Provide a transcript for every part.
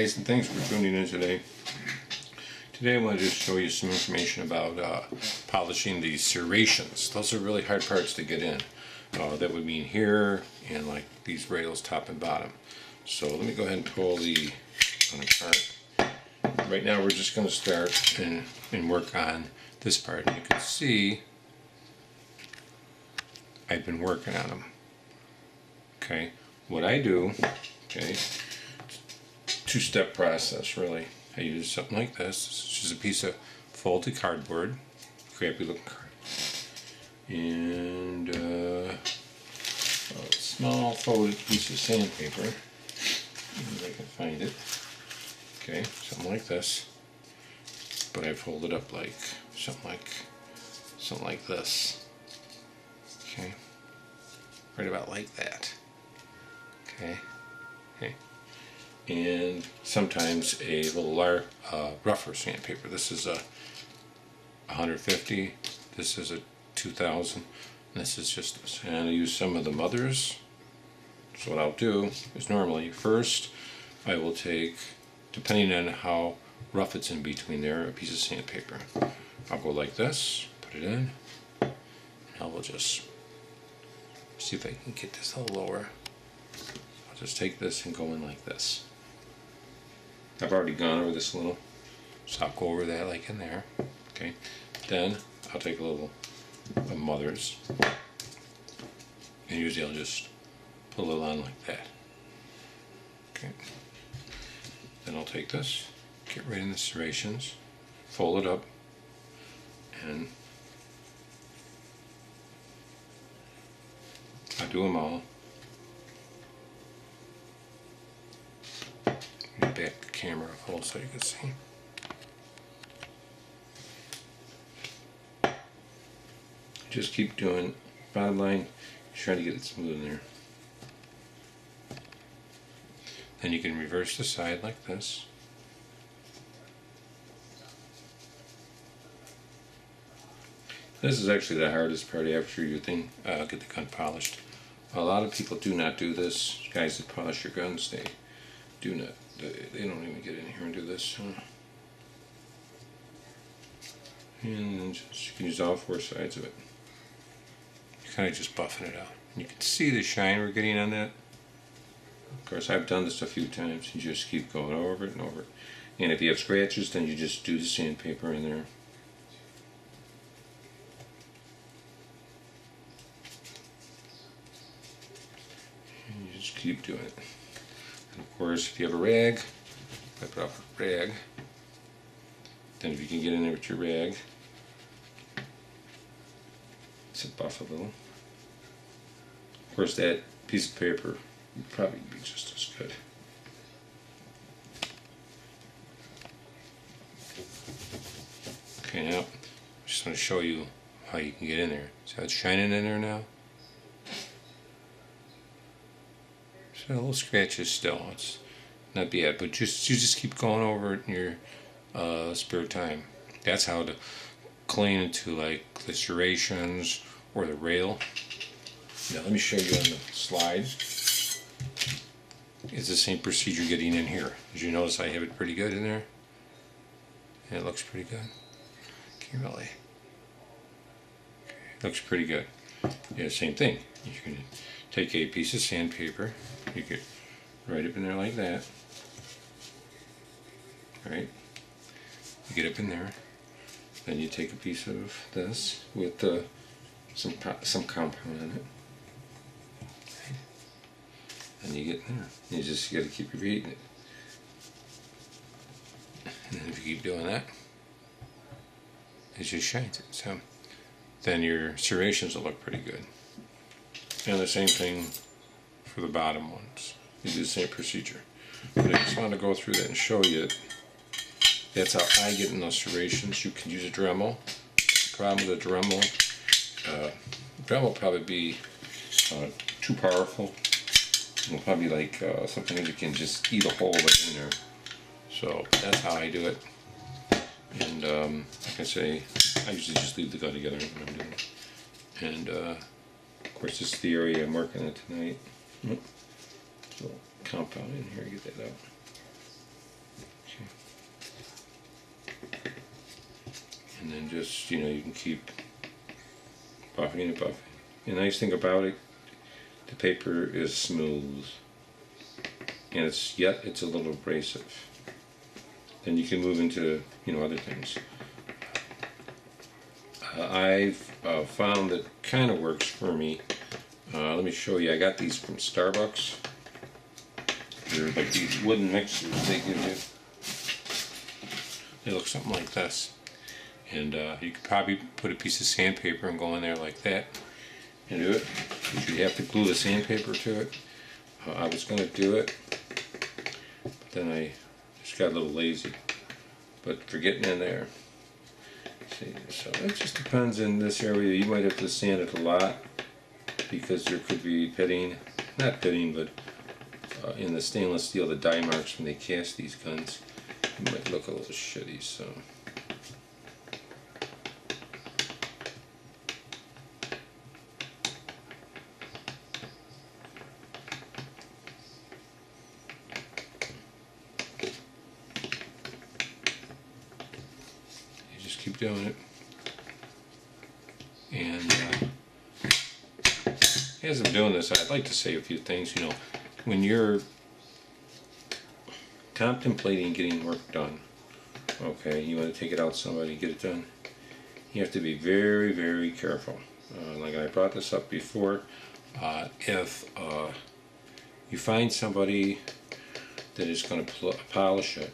guys, and thanks for tuning in today. Today I want to just show you some information about polishing these serrations. Those are really hard parts to get in. That would mean here and like these rails top and bottom. So let me go ahead and pull the one apart. Right now we're just going to start and work on this part. And you can see I've been working on them. Okay, what I do, okay, two-step process really. I use something like this. This is just a piece of folded cardboard, crappy looking card, and a small folded piece of sandpaper, if I can find it. Okay, something like this, but I fold it up like something like this. Okay, right about like that. Okay. Okay. And sometimes a little rougher sandpaper. This is a 150. This is a 2000. And this is just this. And I use some of the mothers. So what I'll do is normally first I will take, depending on how rough it's in between there, a piece of sandpaper. I'll go like this, put it in, and I will just see if I can get this a little lower. I'll just take this and go in like this. I've already gone over this a little, so I'll go over that like in there. Okay, then I'll take a little of mothers, and usually I'll just put a little on like that. Okay, then I'll take this, get right in the serrations, fold it up, and I do them all. Back the camera full so you can see. Just keep doing. Bottom line, trying to get it smooth in there. Then you can reverse the side like this. This is actually the hardest part after you get the gun polished. A lot of people do not do this. Guys that polish your guns, they do not. They don't even get in here and do this. And just, you can use all four sides of it. You're kind of just buffing it out. And you can see the shine we're getting on that. Of course, I've done this a few times. You just keep going over it and over it. And if you have scratches, then you just do the sandpaper in there. And you just keep doing it. And of course, if you have a rag, wipe it off with a rag. Then if you can get in there with your rag, it's a buff a little. Of course, that piece of paper would probably be just as good. Okay, now, I just want to show you how you can get in there. See how it's shining in there now? So a little scratches still, it's not bad, but you just keep going over it in your spare time. That's how to clean into like the serrations or the rail. Now let me show you on the slide. It's the same procedure getting in here. As you notice, I have it pretty good in there. And it looks pretty good. Can't really. Okay, looks pretty good. Yeah, same thing. You can take a piece of sandpaper. You get right up in there like that. Right? You get up in there. Then you take a piece of this with some compound in it. Right? And you get in there. You just got to keep repeating it. And then if you keep doing that, it just shines it. So then your serrations will look pretty good. And the same thing for the bottom ones. You do the same procedure. But I just want to go through that and show you that's how I get in those serrations. You can use a Dremel. The problem with a Dremel, Dremel will probably be too powerful. It'll probably be like something that you can just eat a hole right in there. So that's how I do it. And like I say, I usually just leave the gun together when I'm doing it. And of course, this is the area I'm working on tonight. So compound in here, get that out. and then just, you can keep buffing and buffing. The nice thing about it, the paper is smooth, and yet it's a little abrasive. Then you can move into, other things. I've found that kind of works for me. Let me show you. I got these from Starbucks. They're like these wooden mixers they give you. They look something like this. And you could probably put a piece of sandpaper and go in there like that and do it. But you'd have to glue the sandpaper to it. I was going to do it, but then I just got a little lazy. But for getting in there, see, so it just depends in this area. You might have to sand it a lot because there could be pitting, not pitting, but in the stainless steel, the die marks when they cast these guns, it might look a little shitty. So. Keep doing it, and as I'm doing this, I'd like to say a few things. When you're contemplating getting work done, okay, you want to take it out somebody, get it done, you have to be very, very careful. Like I brought this up before, if you find somebody that is going to polish it,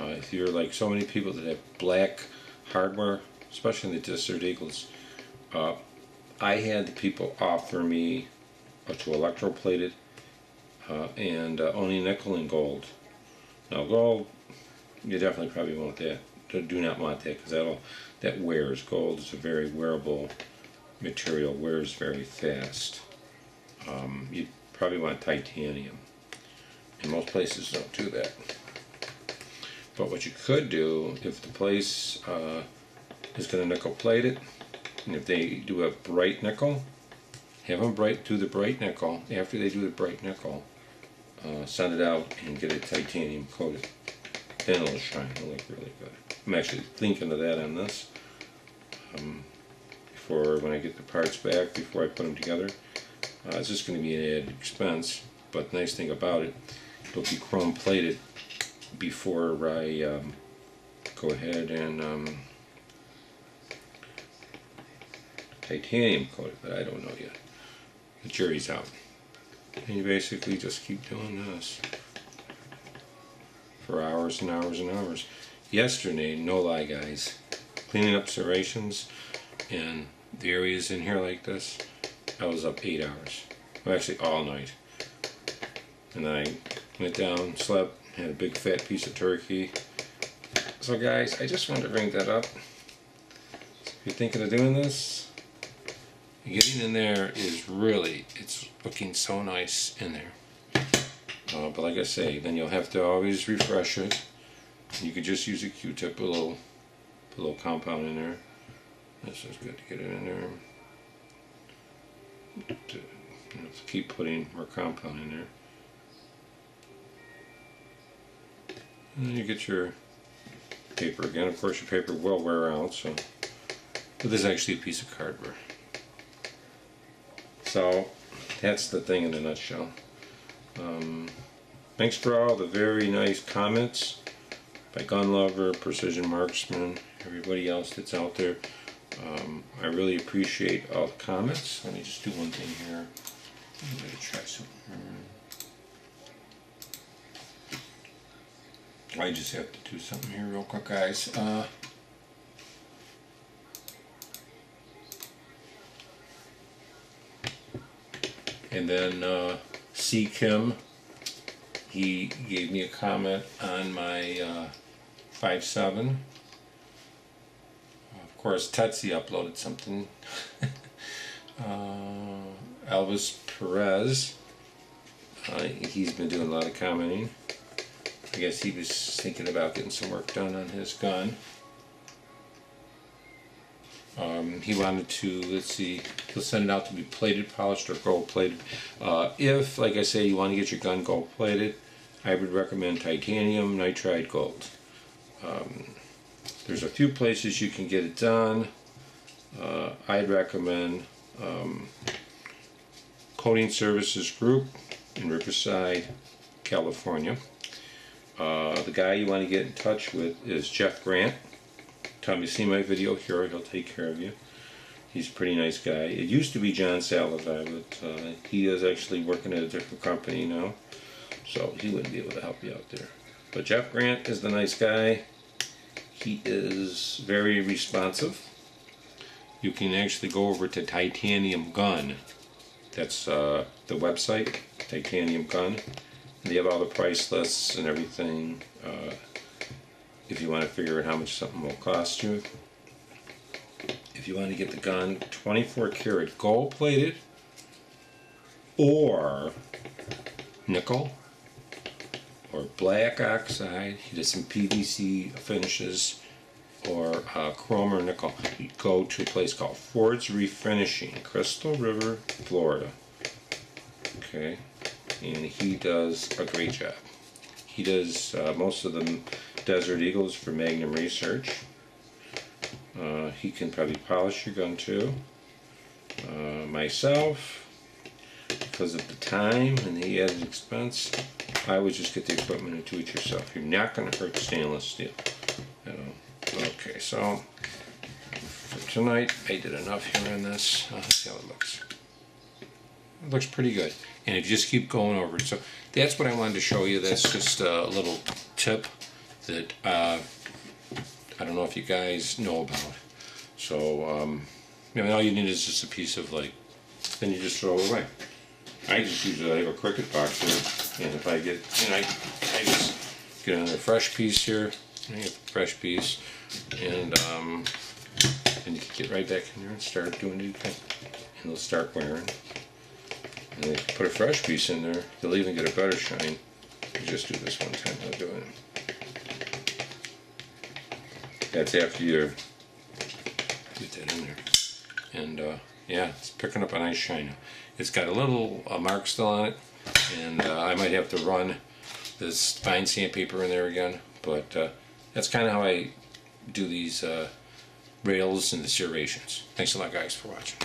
if you're like so many people that have black hardware, especially in the Desert Eagles, I had the people offer me to electroplate it and only nickel and gold. Now gold, you definitely probably want that. Do not want that because that wears. Gold is a very wearable material, wears very fast. You probably want titanium, and most places don't do that. But what you could do, if the place is going to nickel plate it, and if they do a bright nickel, have them do the bright nickel. After they do the bright nickel, send it out and get it titanium coated. Then it'll shine. It'll look really good. I'm actually thinking of that on this. Before when I get the parts back, before I put them together, it's just going to be an added expense. But the nice thing about it, it'll be chrome plated before I go ahead and titanium coat it, but I don't know yet. The jury's out. And you basically just keep doing this for hours and hours and hours. Yesterday, no lie guys, cleaning up serrations and the areas in here like this, I was up 8 hours. Well, actually all night. And then I went down, slept, had a big fat piece of turkey. So guys, I just wanted to bring that up. If you're thinking of doing this, getting in there is really, it's looking so nice in there. But like I say, then you'll have to always refresh it. You could just use a Q-tip, put a little compound in there. This is good to get it in there. To keep putting more compound in there. And then you get your paper again. Of course, your paper will wear out, so. But this is actually a piece of cardboard. So that's the thing in a nutshell. Thanks for all the very nice comments by Gun Lover, Precision Marksman, everybody else that's out there. I really appreciate all the comments. Let me just do one thing here. I'm going to try something. I just have to do something here real quick, guys. And then C. Kim, he gave me a comment on my 5.7. Of course, Tetsi uploaded something. Elvis Perez, he's been doing a lot of commenting. I guess he was thinking about getting some work done on his gun. He wanted to, let's see, he'll send it out to be plated, polished, or gold plated. If, like I say, you want to get your gun gold plated, I would recommend titanium nitride gold. There's a few places you can get it done. I'd recommend Coating Services Group in Riverside, California. The guy you want to get in touch with is Jeff Grant. Tell him you see my video here, he'll take care of you. He's a pretty nice guy. It used to be John Salazar, but he is actually working at a different company now, so he wouldn't be able to help you out there. But Jeff Grant is the nice guy. He is very responsive. You can actually go over to Titanium Gun. That's the website, Titanium Gun. And they have all the price lists and everything. If you want to figure out how much something will cost you. If you want to get the gun 24 karat gold plated or nickel or black oxide, he does some PVC finishes, or chrome or nickel, you go to a place called Ford's Refinishing, Crystal River, Florida. Okay, and he does a great job. He does most of the Desert Eagles for Magnum Research. He can probably polish your gun too. Myself, because of the time and the added expense, I would just get the equipment and do it yourself. You're not going to hurt stainless steel. You know. Okay, so for tonight, I did enough here on this. Let's see how it looks. It looks pretty good. And if you just keep going over it. So that's what I wanted to show you. That's just a little tip that I don't know if you guys know about. So, you know, all you need is just a piece of, like, then you just throw it away. I just usually have a cricket box here, and if I get, you know, I just get another fresh piece here, I get a fresh piece, and you can get right back in there and start doing it again, and it'll start wearing. And then if you put a fresh piece in there, you'll even get a better shine. You just do this one time, I'll do it. That's after you get that in there. And yeah, it's picking up a nice shine now. It's got a little mark still on it, and I might have to run this fine sandpaper in there again, but that's kind of how I do these rails and the serrations. Thanks a lot, guys, for watching.